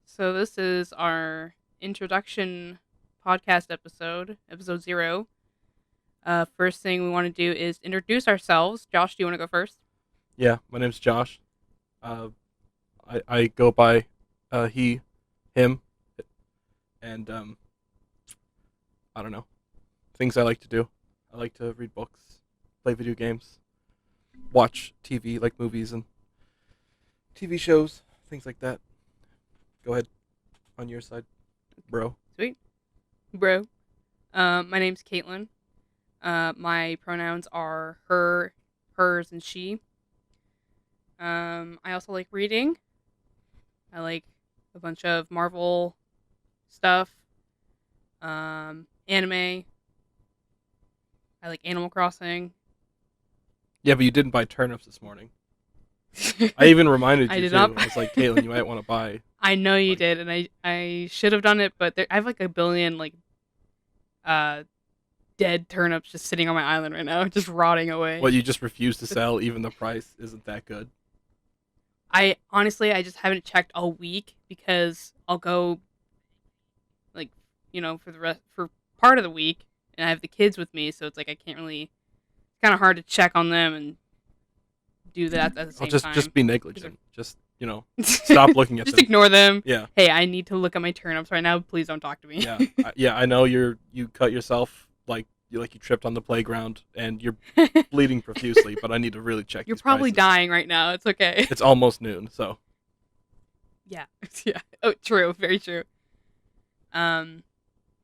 So this is our introduction podcast episode 0. First thing we want to do is introduce ourselves. Josh, do you want to go first? Yeah, my name's Josh. Uh, I go by he, him, and I don't know things I like to do. I like to read books, play video games, watch TV like movies and TV shows, things like that. Go ahead on your side, bro. Sweet, bro. My name's Caitlin. My pronouns are her, hers, and she. I also like reading. I like a bunch of Marvel stuff, anime. I like Animal Crossing. Yeah, but you didn't buy turnips this morning. I even reminded I you did too. not. I was like, Caitlin, you might want to buy. I know you Like, did, and I should have done it, but I have like a billion uh dead turnips just sitting on my island right now, just rotting away. what you just refuse to sell, even the price isn't that good. I honestly I just haven't checked all week because I'll go like for the rest for part of the week, and I have the kids with me, so it's like I can't really. It's kind of hard to check on them and do that at the I'll same just time. be negligent. Just stop looking at Just them. ignore them. Yeah, Hey, I need to look at my turnips right now. Please don't talk to me. yeah, yeah. I know you cut yourself you tripped on the playground and you're bleeding profusely, but I need to really check You're these probably prices. dying right now. It's okay. It's almost noon, so Yeah. Yeah. Oh, true. Very true. Um,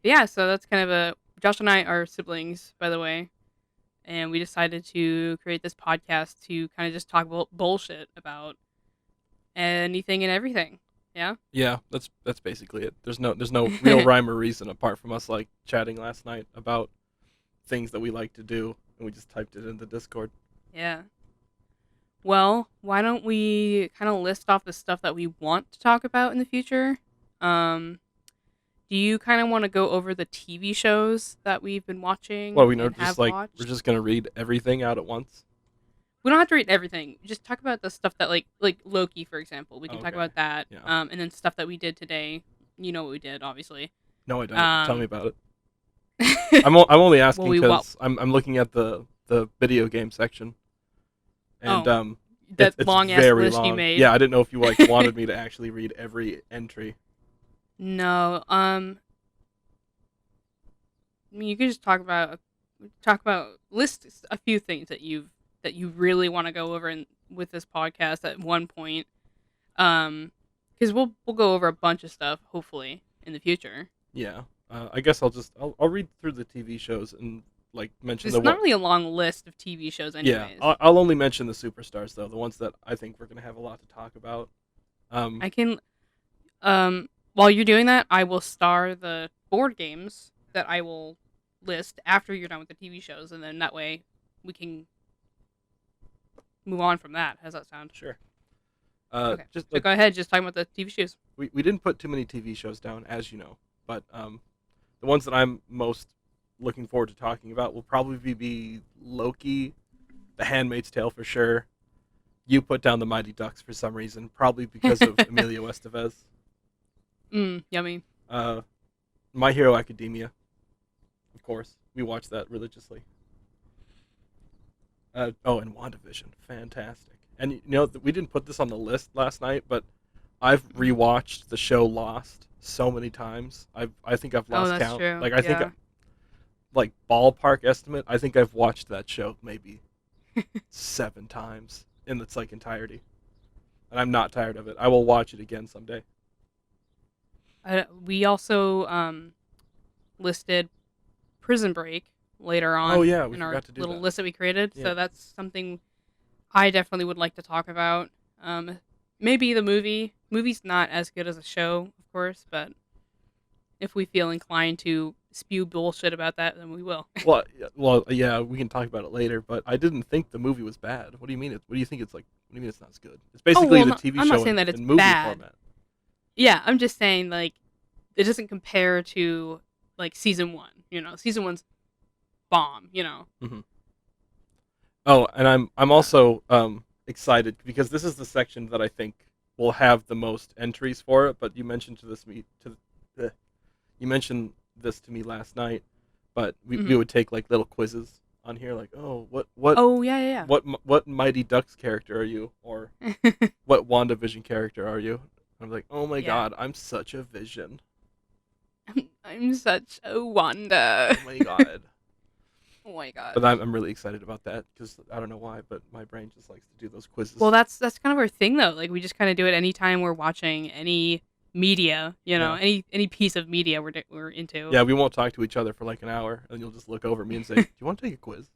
yeah. So that's kind of a. Josh and I are siblings, by the way, and we decided to create this podcast to kind of just talk bullshit about anything and everything. Yeah. yeah, that's basically it. There's no real rhyme or reason apart from us like chatting last night about things that we like to do, and we just typed it in the Discord. Yeah. Well, why don't we kind of list off the stuff that we want to talk about in the future? Um, do you kind of want to go over the TV shows that we've been watching Well, we know and just have like we're watched? just gonna read everything out at once. We don't have to read everything. Just talk about the stuff that like Loki, for example. We can talk Okay. about that. Yeah. And then stuff that we did today. You know what we did, obviously. No, I don't. Tell me Um, about it. I'm only well, asking we what? because I'm looking at the video game section, and Oh, it's that it's long ass very list you long. made. Yeah, I didn't know if you wanted me to actually read every entry. No. I mean, you could just talk about list a few things that you really want to go over with this podcast at one point. Because we'll go over a bunch of stuff hopefully in the future. Yeah, I guess I'll read through the TV shows and like mention It's the not what. really a long list of TV shows, Yeah, anyways. I'll only mention the superstars though, the ones that I think we're gonna have a lot to talk about. Um, I can while you're doing that, I will star the board games that I will list after you're done with the TV shows, and then that way we can move on from that. How's that sound? sure. Okay. Just So like go ahead, just talk about the TV shows. we didn't put too many TV shows down, as you know, but the ones that I'm most looking forward to talking about will probably be Loki, The Handmaid's Tale for sure. You put down the Mighty Ducks for some reason, probably because of Emilio Estevez. Yummy. Uh, My Hero Academia, of course, we watch that religiously. Oh, and WandaVision, fantastic. And we didn't put this on the list last night, but I've rewatched the show Lost so many times. I think I've Oh, lost that's count. true. Like I think Yeah. like ballpark estimate, I think I've watched that show maybe 7 times in its like entirety, and I'm not tired of it. I will watch it again someday. We also listed Prison Break later Oh on yeah, we in our forgot to do little that. list that we created. Yeah, So that's something I definitely would like to talk about. Maybe the movie. Movie's not as good as a show, of course, but if we feel inclined to spew bullshit about that, then we will. yeah, we can talk about it later. But I didn't think the movie was bad. What do you mean? What do you think it's like? What do you mean it's not as good? It's Oh basically well, the no, TV I'm not show saying that it's in movie bad. format. Yeah, I'm just saying like it doesn't compare to like season one. Season one's bomb. Hmm. Oh, and I'm also excited because this is the section that I think will have the most entries for it. But you mentioned you mentioned this to me last night. But we Hmm. would take like little quizzes on here, like, oh, what Oh yeah, what Mighty Ducks character are you, or yeah, what WandaVision character are you? I'm like, oh my yeah. god, I'm such a Vision. I'm such a wonder. Oh my god. Oh my But gosh. I'm really excited about that because I don't know why, but my brain just likes to do those Well, quizzes. that's kind of our thing though. Like we just kind of do it anytime we're watching any media, Yeah. any piece of media we're into. Yeah, we won't talk to each other for like an hour, and you'll just look over at me and say, "Do you want to take a quiz?"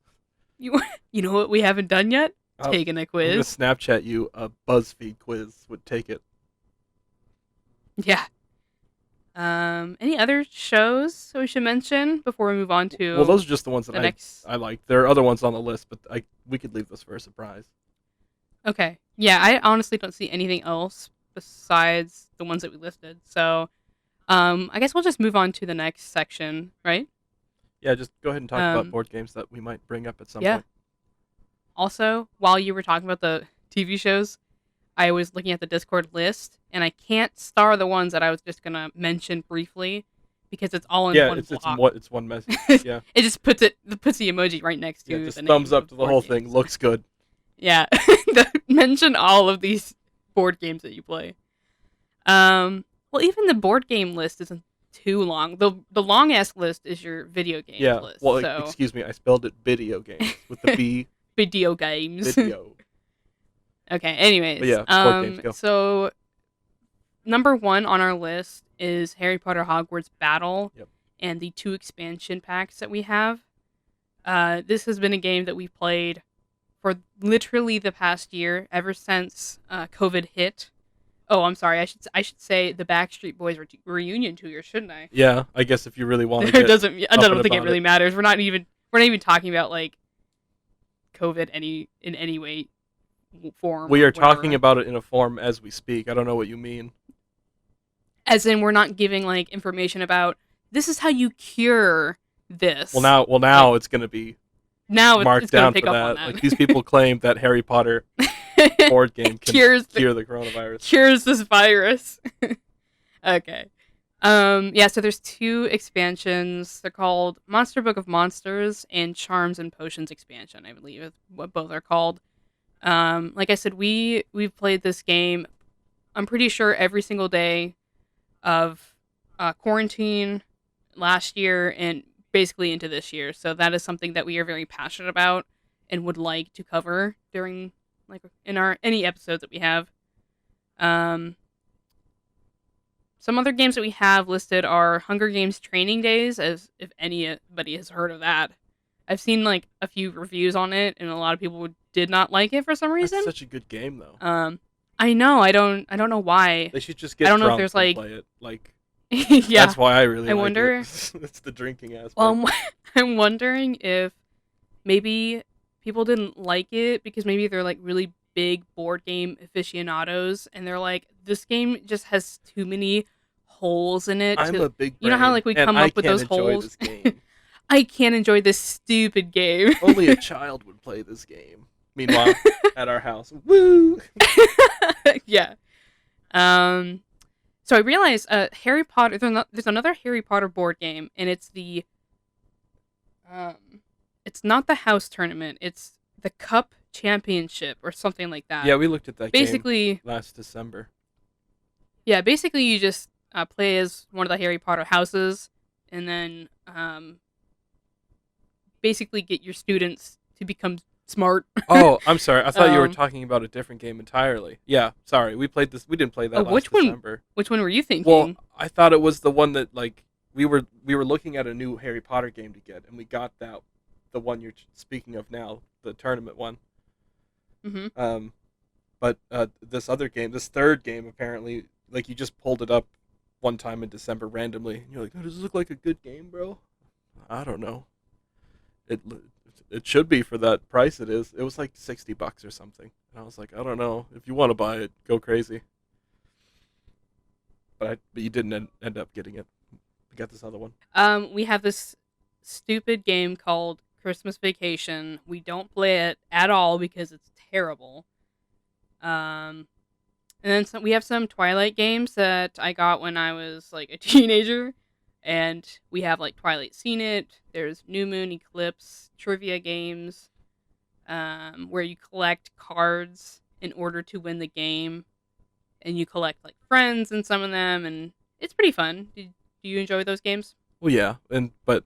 You you know what we haven't done yet? Oh, Taking a I'm gonna quiz. Snapchat you a BuzzFeed quiz. Would take it. Yeah. Any other shows we should mention before we move on Well, to those are just the ones that the next? I like. There are other ones on the list, but we could leave this for a surprise. Okay. Yeah, I honestly don't see anything else besides the ones that we listed. So, I guess we'll just move on to the next section, right? Yeah, just go ahead and talk about Um, board games that we might bring up at some yeah. point. Also, while you were talking about the TV shows, I was looking at the Discord list, and I can't star the ones that I was just gonna mention briefly because it's all in Yeah, one it's block. it's one message. It Yeah, just puts the emoji right next yeah, to just the thumbs names up of to the board whole thing. games. Looks good. Yeah, mention all of these board games that you play. Well, even the board game list isn't too long. The long ass list is your video games Yeah. list. Well, So excuse me, I spelled it video games with the B, video games. video. Okay. But Anyways, yeah, board games go. so number one on our list is Harry Potter Hogwarts Battle Yep. and the 2 expansion packs that we have. This has been a game that we've played for literally the past year, ever since COVID hit. Oh, I'm sorry. I should say the Backstreet Boys reunion tour, shouldn't I? Yeah, I guess if you really want to There get doesn't. I up and don't think it about really it. matters. We're not even talking about like COVID in any way, form, We or are talking whatever. about it in a form as we speak. I don't know what you mean. As in, we're not giving like information about this is how you cure Well, this. now Like it's going to be now marked it's gonna down pick for up on that. Like these people claim that Harry Potter that. board game can cures the cure the coronavirus. cures this virus. Okay. Yeah, so there's 2 expansions. They're called Monster Book of Monsters and Charms and Potions expansion, I believe is what both are called. Like I said, we've played this game, I'm pretty sure, every single day of quarantine last year and basically into this year. So that is something that we are very passionate about and would like to cover during like in our any episodes that we have. Um, some other games that we have listed are Hunger Games Training Days, as if anybody has heard of that. I've seen like a few reviews on it, and a lot of people did not like it for some That's reason. such a good game, though. I know. I don't know why. They should just I get don't know if drunk there's and like, play it. Like yeah. that's why I really I like wonder. it. It's the drinking aspect. Well, I'm wondering if maybe people didn't like it because maybe they're like really big board game aficionados, and they're like, this game just has too many holes in it. I'm a big You know how brain, like we and come I up with can't those enjoy holes. this game. I can't enjoy this stupid game. Only a child would play this game. Meanwhile, at our house, woo! Yeah. Um. So I realized Harry Potter. There's another Harry Potter board game, and um, it's not the house tournament. It's the Cup Championship or something like that. Yeah, we looked at that game Basically, last December. yeah. Basically, you just play as one of the Harry Potter houses, and then basically get your students to become smart. Oh, I'm sorry. I thought you were Um, talking about a different game entirely. Yeah, sorry. We played this. We didn't play that Oh, last which one? December. Which one were you thinking? Well, I thought it was the one that like we were looking at a new Harry Potter game to get, and we got that the one you're speaking of now, the tournament one. Mm-hmm. But this other game, this third game, apparently, like you just pulled it up one time in December randomly, and you're like, oh, "Does this look like a good game, bro?" I don't know. It it should be for that price. It is. It was like $60 or something, and I was like, I don't know. If you want to buy it, go crazy. But you didn't end up getting it. We got this other one. We have this stupid game called Christmas Vacation. We don't play it at all because it's terrible. Um, And then we have some Twilight games that I got when I was like a teenager. And we have like Twilight Seen It. There's New Moon Eclipse trivia games, where you collect cards in order to win the game, and you collect like friends in some of them, and it's pretty fun. Do you enjoy those games? Well, yeah, but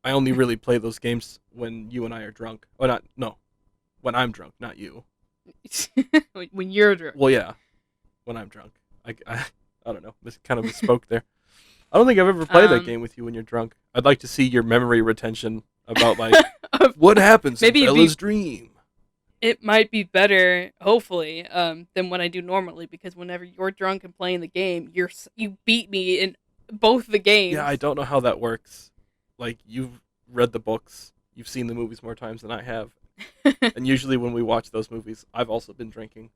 I only really play those games when you and I are drunk. Oh, not no, when I'm drunk, not you. When you're drunk. Well, yeah, when I'm drunk. I don't know. Kind of misspoke there. I don't think I've ever played that Um, game with you when you're drunk. I'd like to see your memory retention about like what happens in maybe Bella's dream. it might be better, hopefully, than what I do normally. Because whenever you're drunk and playing the game, you beat me in both the Yeah, I games. don't know how that works. Like you've read the books, you've seen the movies more times than I have, and usually when we watch those movies, I've also been drinking,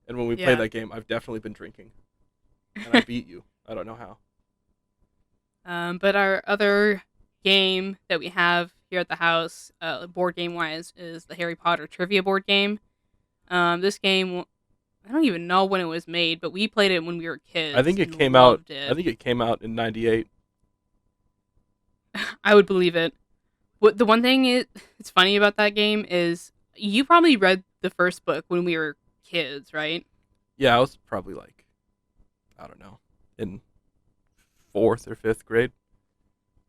and when we play Yeah. that game, I've definitely been drinking, and I beat you. I don't know how. But our other game that we have here at the house, board game wise, is the Harry Potter trivia board game. This game, I don't even know when it was made, but we played it when we were I think kids it and came out. loved I it. think it came out in '98. I would believe it. What the one thing is, it's funny about that game is you probably read the first book when we were kids, right? Yeah, I was probably like, I don't know, in fourth or fifth grade.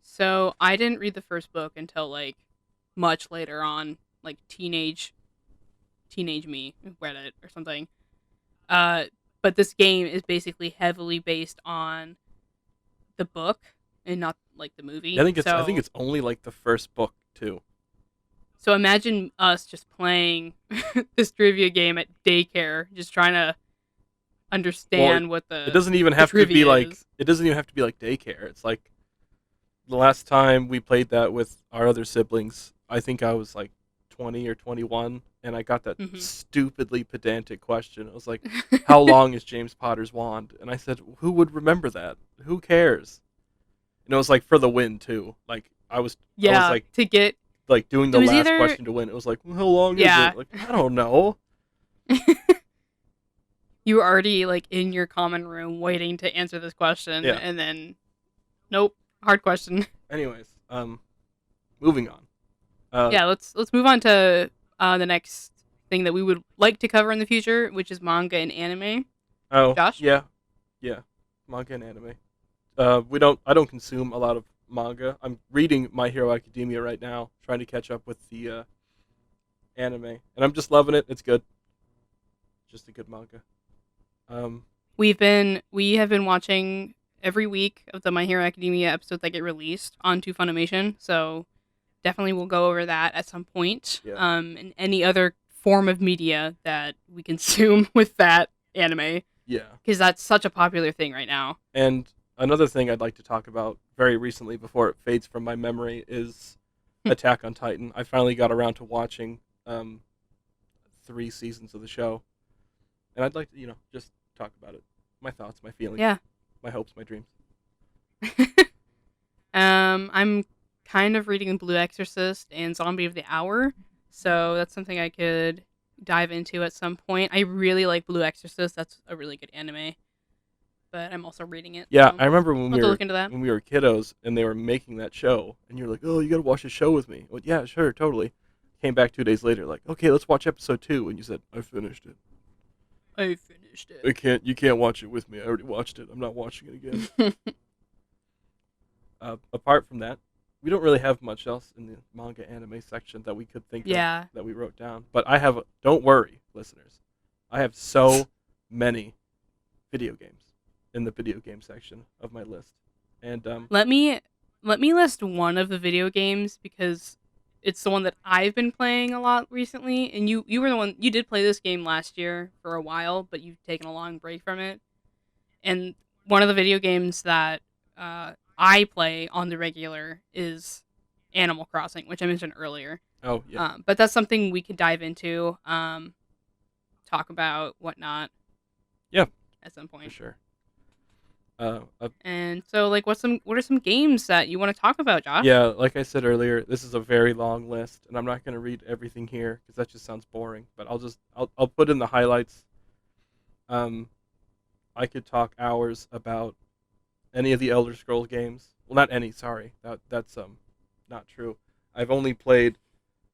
So I didn't read the first book until like much later on, like teenage me read it or something. Uh, but this game is basically heavily based on the book and not like the Yeah, movie. I think it's only like the first book too. So imagine us just playing this trivia game at daycare, just trying to Well, understand what it doesn't even the have to be trivia like is. it doesn't even have to be like daycare. It's like the last time we played that with our other siblings, I think I was like 20 or 21, and I got that Hmm. stupidly pedantic question. It was like, "How long is James Potter's wand?" And I said, "Who would remember that? Who cares?" And it was like for the win too. Like I was Yeah, to get like doing it the was last either question to win. It was like, well, "How long is yeah. it?" Like I don't know. You were already like in your common room waiting to answer this question, Yeah. and then nope, hard question. Anyways, moving on. Uh, Yeah, let's move on to the next thing that we would like to cover in the future, which is manga and anime. oh Josh? yeah, yeah, manga and anime. I don't consume a lot of manga. I'm reading My Hero Academia right now, trying to catch up with the anime, and I'm just loving it. It's good, just a good manga. Um, We have been watching every week of the My Hero Academia episodes that get released onto Funimation, so definitely we'll go over that at some point. yeah, And any other form of media that we consume with that anime, yeah. because that's such a popular thing right now. And another thing I'd like to talk about very recently before it fades from my memory is Attack on Titan. I finally got around to watching 3 seasons of the show, and I'd like to just talk about it, my thoughts, my feelings, Yeah. my hopes, my dreams. I'm kind of reading Blue Exorcist and Zombie of the Hour, so that's something I could dive into at some point. I really like Blue Exorcist. That's a really good anime, but I'm also reading it, so Yeah, I'll I remember have to look into that. when we were kiddos and they were making that show, and you're like, "Oh, you gotta watch the show with me." Well, yeah, sure, totally. Came back 2 days later, like, "Okay, let's watch episode 2," and you said, "I finished it. I finished I can't. You can't watch it with me. I already watched it. I'm not watching it again." it. Apart from that, we don't really have much else in the manga anime section that we could think of Yeah. that we wrote down. But I have. Don't worry, listeners. I have so many video games in the video game section of my list, and Let me list one of the video games because it's the one that I've been playing a lot recently, and you were the one you did play this game last year for a while, but you've taken a long break from it. And one of the video games that I play on the regular is Animal Crossing, which I mentioned earlier. oh yeah, But that's something we could dive into, talk about whatnot yeah, at some for point. sure. And so, like, what are some games that you want to talk about, Josh? Yeah, like I said earlier, this is a very long list, and I'm not going to read everything here because that just sounds boring. But I'll put in the highlights. Um, I could talk hours about any of the Elder Scrolls games. Well, not any. Sorry, that's not true. I've only played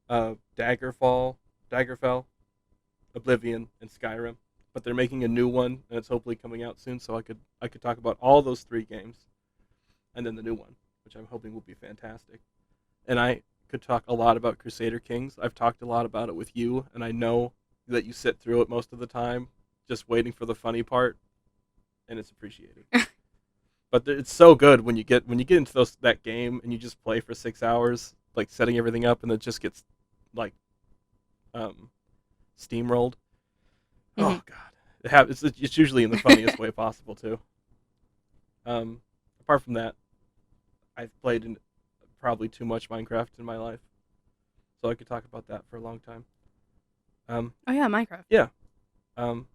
Daggerfall, Oblivion, and Skyrim, but they're making a new one, and it's hopefully coming out soon. So I could talk about all those three games, and then the new one, which I'm hoping will be fantastic. And I could talk a lot about Crusader Kings. I've talked a lot about it with you, and I know that you sit through it most of the time, just waiting for the funny part, and it's appreciated. But it's so good when you get into that game and you just play for 6 hours, like setting everything up, and it just gets like um, steamrolled. Mhm. Oh god, it's usually in the funniest way possible too. Apart from that, I've played probably too much Minecraft in my life, so I could talk about that for a long time. Um, Oh yeah, Minecraft. yeah. Um,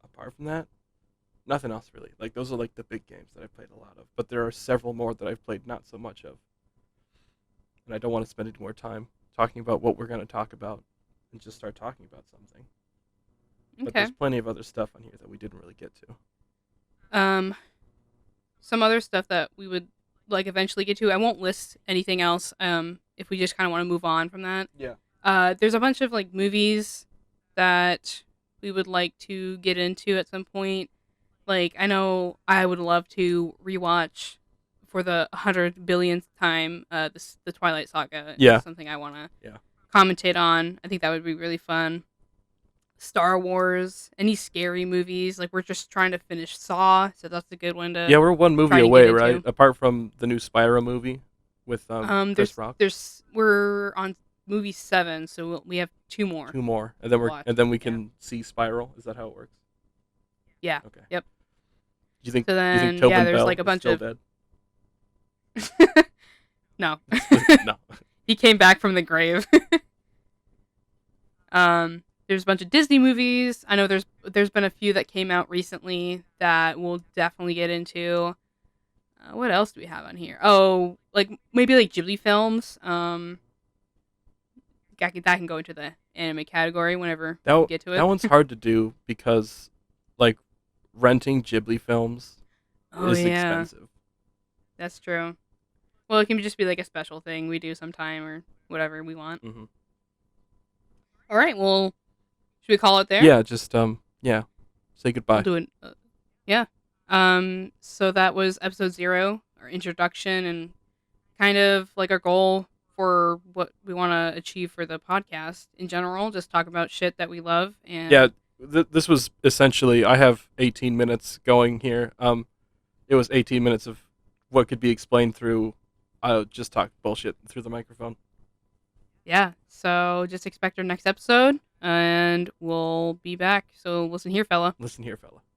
Apart from that, nothing else really. Like those are like the big games that I've played a lot of, but there are several more that I've played not so much of, and I don't want to spend any more time talking about what we're going to talk about and just start talking about something. But Okay. there's plenty of other stuff on here that we didn't really get to. Um, some other stuff that we would like eventually get to. I won't list anything else. If we just kind of want to move on from that. Yeah. There's a bunch of like movies that we would like to get into at some point. Like I know I would love to rewatch for the 100 billionth time the Twilight Saga. Yeah. Is something I want to Yeah. commentate on. I think that would be really fun. Star Wars, any scary movies. Like we're just trying to finish Saw, so that's a good one to Yeah, we're one movie try to away, get right? into. Apart from the new Spyro movie with Chris Rock. We're on movie 7, so we have 2 more. Two more, and to watch. then we Yeah. can see Spiral. Is that how it works? Yeah. Okay. Yep. Do you think? So do you then, think Tobin yeah, there's Bell like a is bunch still of dead? no. No. He came back from the grave. There's a bunch of Disney movies. I know there's been a few that came out recently that we'll definitely get into. What else do we have on here? Oh, like maybe like Ghibli films. That can go into the anime category whenever we get to it. That one's hard to do because, like, renting Ghibli films Oh is yeah, expensive. that's true. Well, it can just be like a special thing we do sometime or whatever we want. Hmm. All right, well, should we call it there? Yeah, just yeah. Say goodbye. We'll do it. Yeah. So that was episode 0, our introduction, and kind of like our goal for what we want to achieve for the podcast in general. Just talk about shit that we love. And Yeah, this was essentially. I have 18 minutes going here. It was 18 minutes of what could be explained through. I just talk bullshit through the microphone. yeah. So just expect our next episode, and we'll be back. So listen here, fella. Listen here, fella.